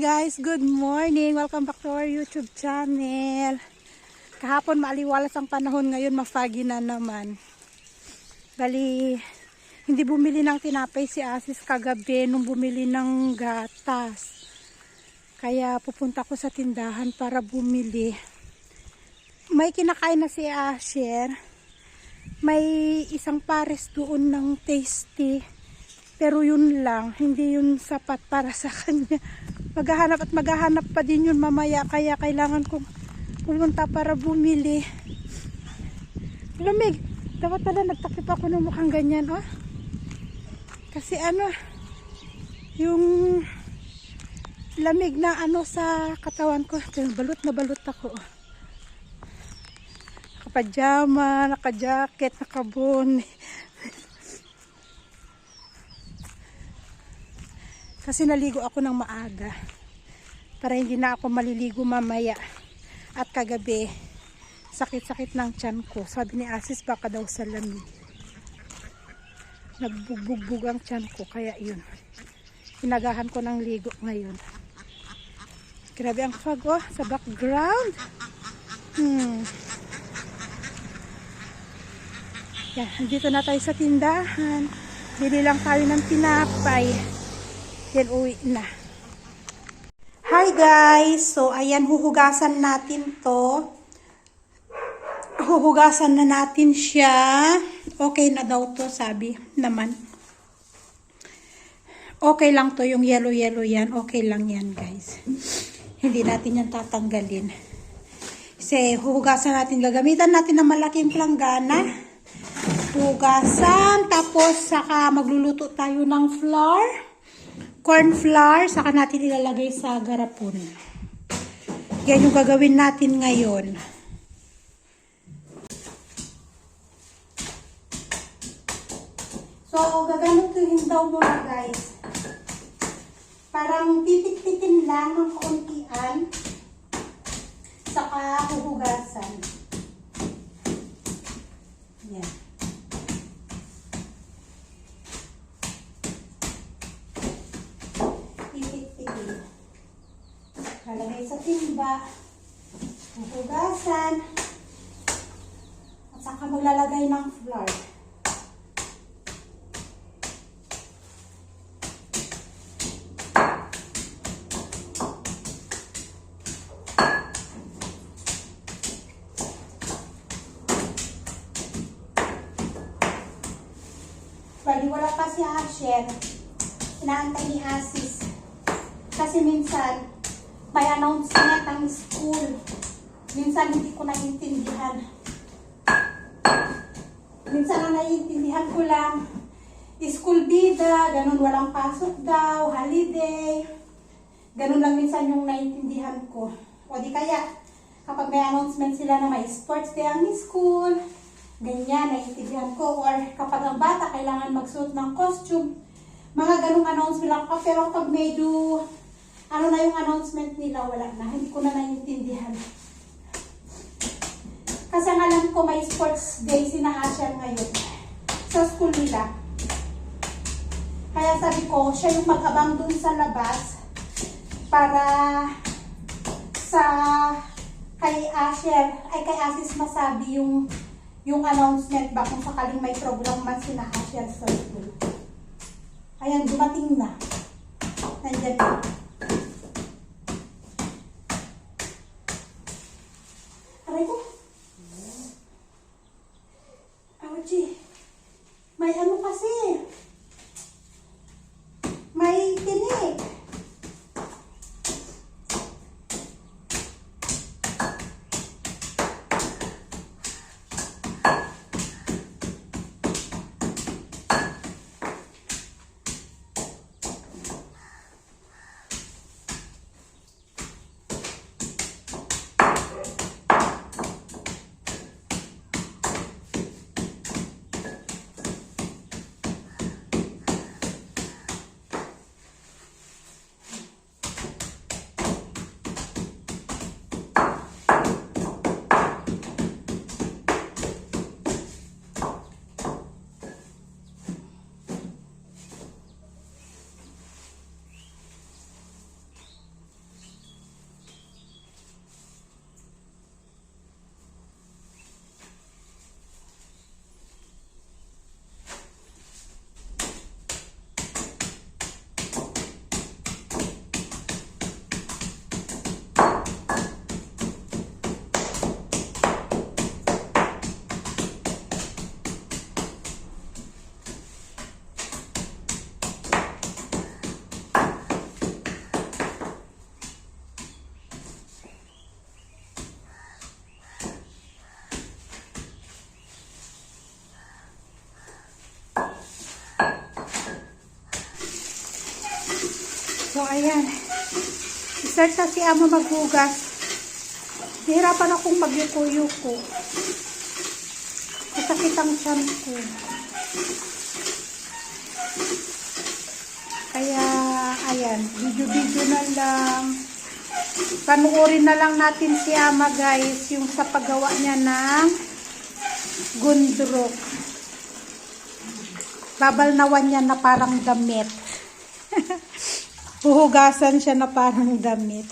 guys, good morning. Welcome back to our YouTube channel. Kahapon maaliwalas ang panahon, ngayon mafagi na naman. Bali, hindi bumili ng tinapay si Asis kagabi nung bumili ng gatas. Kaya pupunta ko sa tindahan para bumili. May kinakain na si Asher. May isang pares doon ng tasty. Pero yun lang, hindi yun sapat para sa kanya. Maghahanap pa din yun mamaya, kaya kailangan kong pumunta para bumili. Lamig, dapat pala nagtakip ako ng mukhang ganyan, oh. Kasi yung lamig na sa katawan ko, balot na balot ako, oh. Nakapajama, nakajacket, nakabone. Kasi naligo ako ng maaga para hindi na ako maliligo mamaya. At kagabi, sakit-sakit ng tiyan ko. Sabi ni Asis, baka daw sa lamig. Nagbugbog ang tiyan ko, kaya yun. Hinagahan ko ng ligo ngayon. Grabe ang fog, oh, sa background. Yan, dito na tayo sa tindahan. Bili lang tayo ng tinapay. Then uwi na. Hi guys! So ayan, huhugasan natin to. Huhugasan na natin siya. Okay na daw to, sabi naman. Okay lang to, yung yellow yan. Okay lang yan guys. Hindi natin yan tatanggalin. Kasi huhugasan natin, gagamitan natin ng malaking planggana. Hugasan, tapos saka magluluto tayo ng flour. Corn flour, saka natin ilalagay sa garapon. Yan yung gagawin natin ngayon. So, gaganutuhin daw muna guys. Parang titik-tikin lang ng kauntian. Saka huhugasan. Yan. Lalagay sa timba, huhugasan, at saka maglalagay ng flour. Bali, wala pa si Asher. Inaantay ni Asis. Kasi minsan, may announcement ang school. Minsan hindi ko naiintindihan. Minsan ang naiintindihan ko lang, school bida, ganun, walang pasok daw, holiday. Ganun lang minsan yung naiintindihan ko. O di kaya, kapag may announcement sila na may sports day ang school, ganyan, naiintindihan ko. Or kapag ang bata kailangan magsuot ng costume, mga ganung announcement lang. Pero pag medyo na yung announcement nila, wala na. Hindi ko na naiintindihan. Kasi ang alam ko, may sports day sina Asher ngayon sa school nila. Kaya sabi ko, siya yung mag-abang dun sa labas para sa kay Asher, ay kay Asis masabi yung announcement ba kung sakaling may program man sina Asher sa school. Ayan, dumating na. Nandyan na. May kasi. May tinik. So, ayan. Start na si Ama maghugas. Nahirapan akong magyuko-yuko. Masakit ang tiyan ko. Kaya, ayan. Video-video na lang. Panuorin na lang natin si Ama, guys. Yung sa paggawa niya ng gundruk. Babalnawan niya na parang damit. Huhugasan siya na parang damit.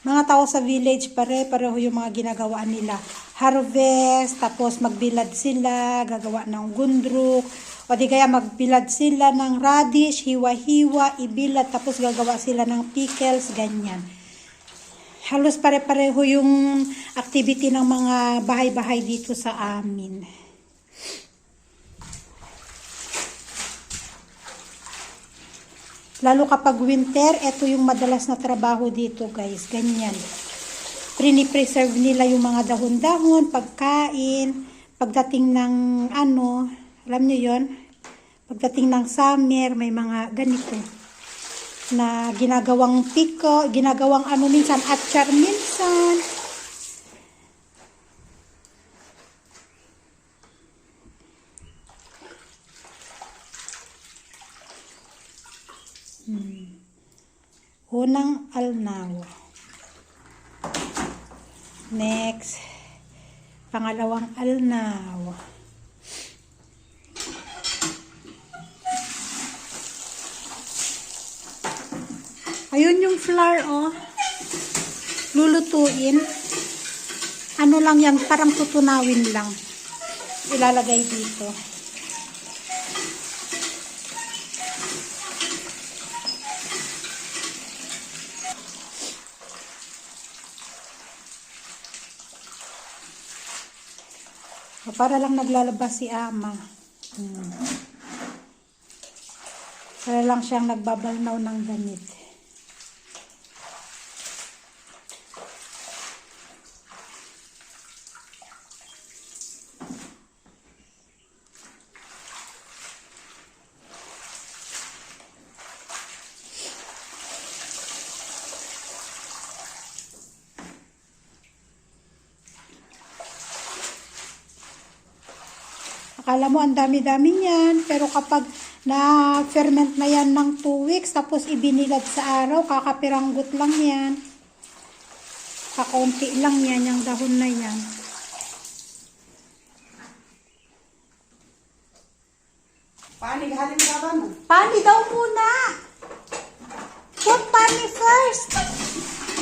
Mga tao sa village, pareho yung mga ginagawa nila. Harvest, tapos magbilad sila, gagawa ng gundruk, o di kaya magbilad sila ng radish, hiwa-hiwa, ibilad, tapos gagawa sila ng pickles, ganyan. Halos pare-pareho yung activity ng mga bahay-bahay dito sa amin. Lalo kapag winter, ito yung madalas na trabaho dito, guys. Ganyan. Prini-preserve nila yung mga dahon-dahon, pagkain. Pagdating ng alam nyo yon, pagdating ng summer, may mga ganito na ginagawang piko, ginagawang minsan, atchar minsan. Unang alnaw. Next, pangalawang alnaw. Ayun yung flour, oh. Lulutuin. Ano lang yan, parang tutunawin lang. Ilalagay dito. Para lang naglalabas si Ama. Para lang siyang nagbabalnaw ng damit. Akala mo ang dami-dami niyan, pero kapag na-ferment na yan ng 2 weeks, tapos ibinilad sa araw, kakapiranggot lang yan. Kakaunti lang yan, yung dahon na yan. Pani, halin ka ba no? Pani daw muna! Put pani first!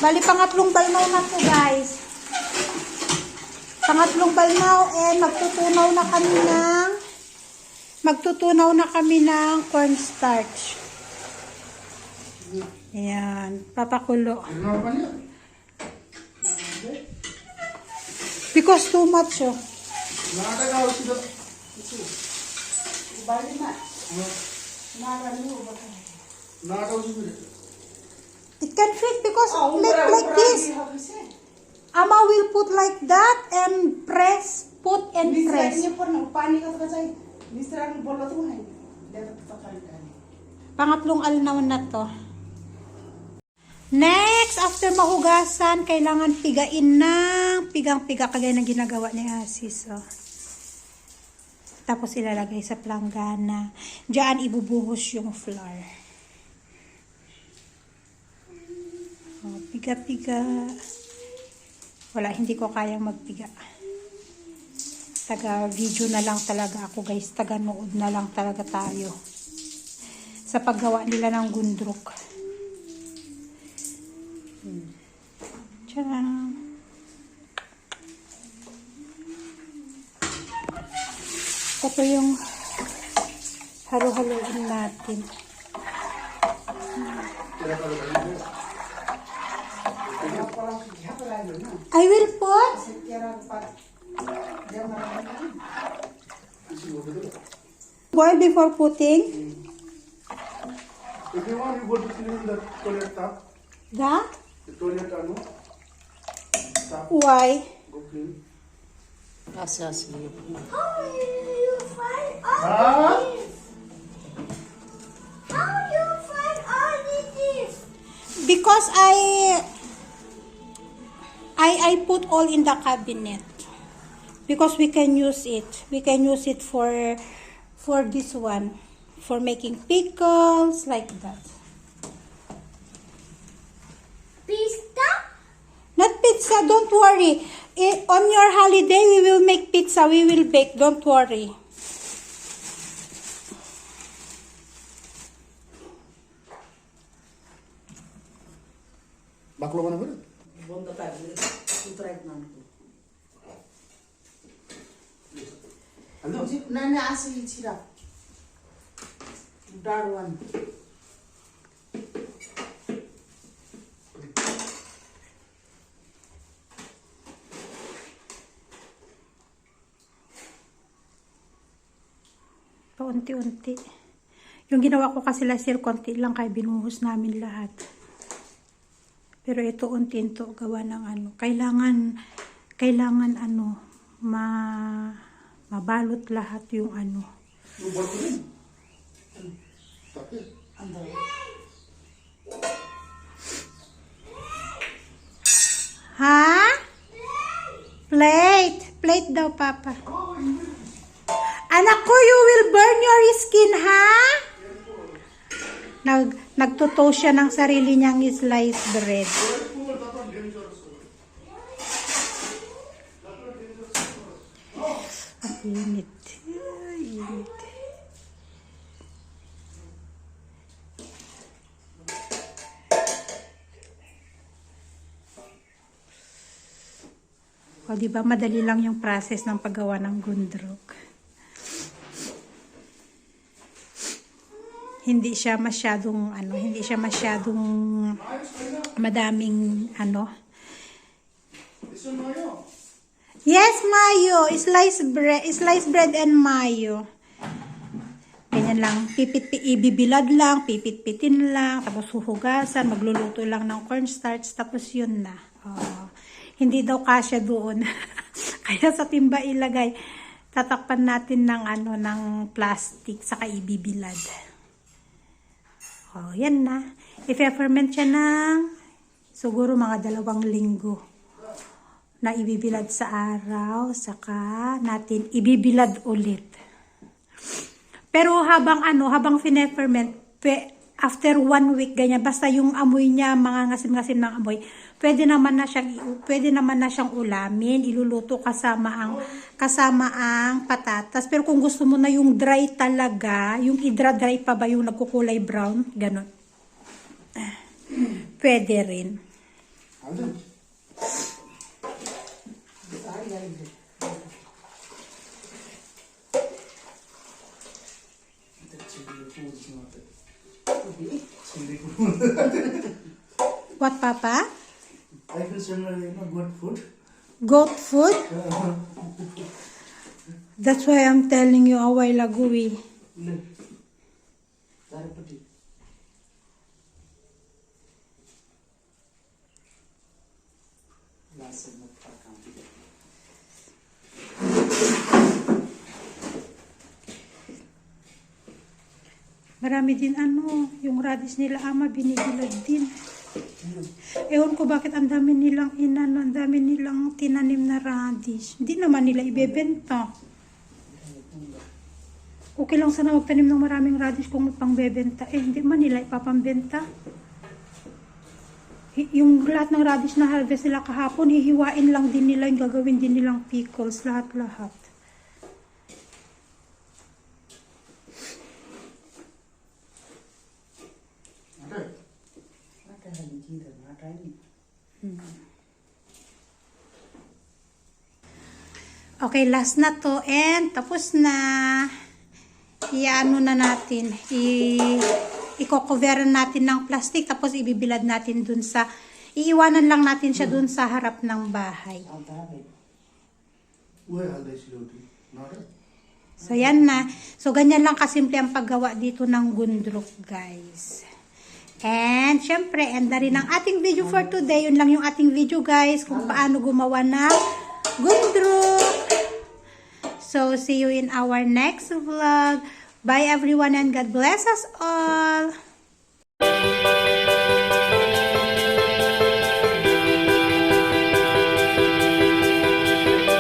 Bali, pangatlong balnaw na to, guys. Pangatlong balnaw, magtutunaw na kami ng cornstarch. Ayan, papakulo. Because too much, oh. Bali na. It can fit because like this. Ama will put like that and press, put and press. Pangatlong alnaw na to. Next, after mahugasan, kailangan pigain ng pigang-piga kagaya ng ginagawa ni Asis. Oh. Tapos ilalagay sa planggana. Diyan ibubuhos yung flour. Oh, piga-piga. Wala, hindi ko kayang magpiga. Taga-video na lang talaga ako, guys. Taga-nood na lang talaga tayo. Sa paggawa nila ng gundruk. Tcharam! Ito yung halo-haloin natin. I will put boil before putting. If you want, you go to clean the toilet tap. The? The toilet tap. Why? Go clean. Asli. How do you find all Ah? this? How do you find all this? Because I put all in the cabinet. Because we can use it. We can use it for this one. For making pickles, like that. Pista? Not pizza, don't worry. On your holiday, we will make pizza. We will bake, don't worry. Baklo mana boleh? Bunda tadi. Utrecht nanti. Ano? Nana asli sirap. Darwan. Paunti-unti. Yung ginawa ko kasi last year, konti lang kaya binuhos namin lahat. Pero ito unti-unti gawa ng ano. Kailangan ano, mabalot lahat yung ano. Lu buat ini? Tapi Andai. Ha? Plate. Plate daw, Papa. Anak ko, you will burn your skin, ha? Nagtuto siya ng sarili niyang sliced bread. Ang init. Init. O, diba, madali lang yung process ng paggawa ng gundruk. Hindi siya masyadong madaming ano. This one mayo. Yes, mayo. Sliced bread and mayo. Ganyan lang. Ibibilad lang, pipit-pitin lang, tapos huhugasan, magluluto lang ng cornstarch, tapos yun na. Oh. Hindi daw kasya doon. Kaya sa timba ilagay. Tatakpan natin ng ng plastic, saka ibibilad. Oh, yan na. I-ferment siya ng siguro mga 2 linggo na ibibilad sa araw, saka natin ibibilad ulit. Pero habang fine-ferment, after 1 week ganyan, basta yung amoy niya, mga ngasim-ngasim ng amoy, pwede naman na siyang ulamin, iluluto kasama ang patatas. Pero kung gusto mo na yung dry talaga, yung dry pa ba yung nagkukulay brown, ganun. Pwede rin. Ada. What, Papa? I can sell good food. Goat food? That's why I'm telling you a while ago. Tarapati. Lasa magpakam. Marami din yung radish nila ama binibilad din. Ewan ko bakit ang dami nilang tinanim na radish. Hindi naman nila ibebenta. Okay lang sana magtanim ng maraming radish kung pangbebenta. Hindi man nila ipapambenta. Yung lahat ng radish na harvest nila kahapon, hihiwain lang din nila, yung gagawin din nilang pickles, lahat-lahat. Ada. Ada halijira, ada ini. Okay, last na to and tapos na. I-ano na natin, i-coveran natin ng plastic tapos ibibilad natin dun sa, iiwanan lang natin siya dun sa harap ng bahay. Where are they slowly? Not it. So yan na. So ganyan lang kasimple ang paggawa dito ng gundruk, guys. And syempre, end na rin ang ating video for today. Yun lang yung ating video, guys, kung paano gumawa ng gundruk. So, see you in our next vlog. Bye everyone and God bless us all.